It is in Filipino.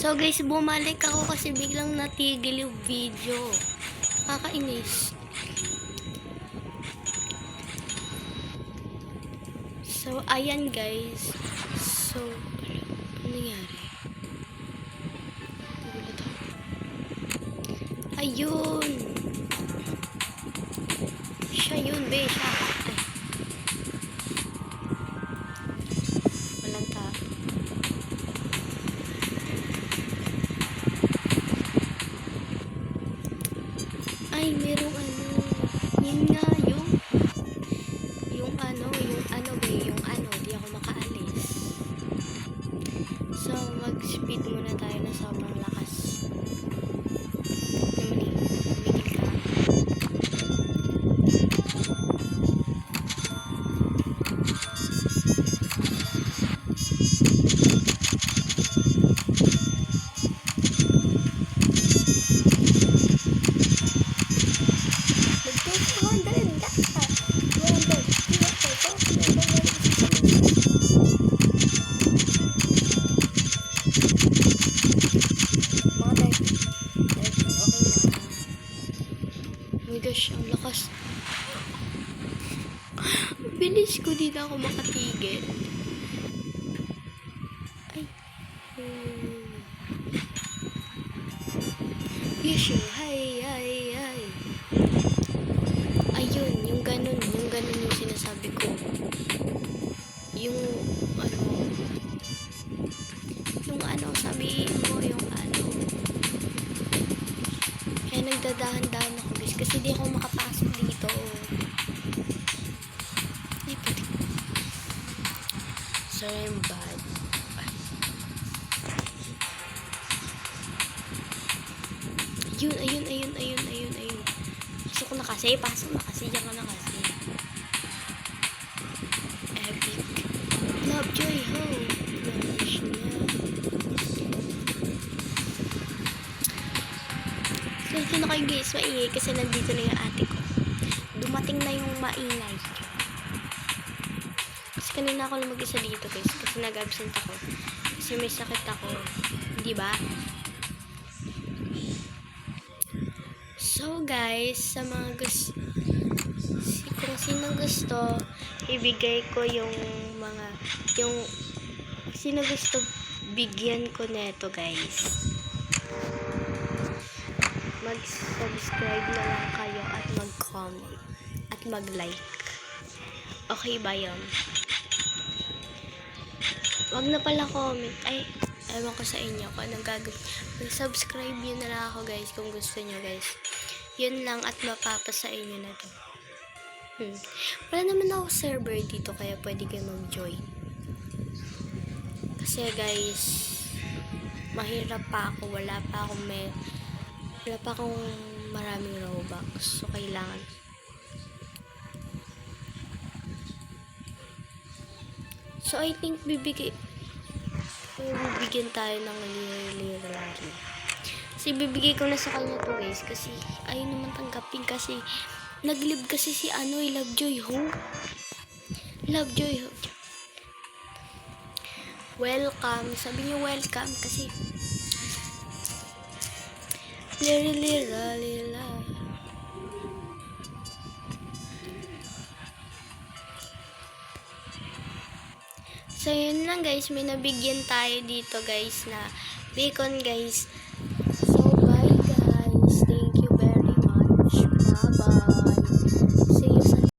So guys, bumalik ako kasi biglang natigil yung video. Kakainis. So, ayan guys. So, ano nangyari? Ayun. Siya yun, be. Siya. Ay. Walang tao. Ay, merong ano. Yun nga, yung di ako makaalis. So, mag-speed muna tayo na sobrang lakas. Tumigil ka. Gosh, ang lakas. Bilis ko, di na ako makatigil. Ay. Yes, hay. Ayun, yung ganun yung sinasabi ko. Yung ano, sabi mo, yung ano. Kaya nagdadahan-dahan ako guys, kasi di ako makapasok dito. Ay, puti. Sorry, I'm bad. Ayun. Pasok na kasi. Diyan ka na kasi. Epic. Lovejoy, ho. So na kayo guys, maingay kasi nandito na yung ate ko. Dumating na yung maingay. Kasi kanina ako lang mag-isa dito guys, kasi nag-absent ako. Kasi may sakit ako. Di ba? So guys, sa mga gusto, kung sino gusto, ibigay ko yung sino gusto bigyan ko neto guys. Mag-subscribe na lang kayo at mag-comment at mag-like. Okay ba yun? Wag na pala comment. Ay, ewan ko sa inyo kung anong gagawin. Mag-subscribe yun na lang ako guys kung gusto nyo guys. Yun lang at mapapasa inyo na to. Wala naman ako server dito kaya pwede kayo mag-join. Kasi guys, mahirap pa ako. Wala pa akong maraming Robux. So, kailangan. So, I think bibigyan tayo ng lira lagi. Kasi bibigay ko na sa kanya to guys. Kasi, ayaw naman tanggapin kasi nag-live kasi si Lovejoy ho. Lovejoy ho. Welcome. Sabi niyo welcome kasi lira. So, yun lang guys. May nabigyan tayo dito guys na bacon guys. So, bye guys. Thank you very much. Bye-bye.